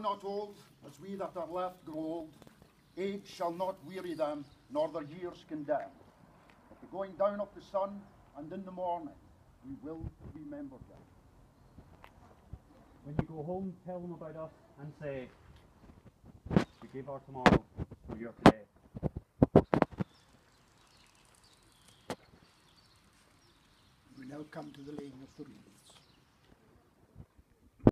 not old, as we that are left grow old, age shall not weary them, nor their years condemn. At the going down of the sun, and in the morning, we will remember them. When you go home, tell them about us and say, we give our tomorrow for your today. We now come to the laying of the wreath.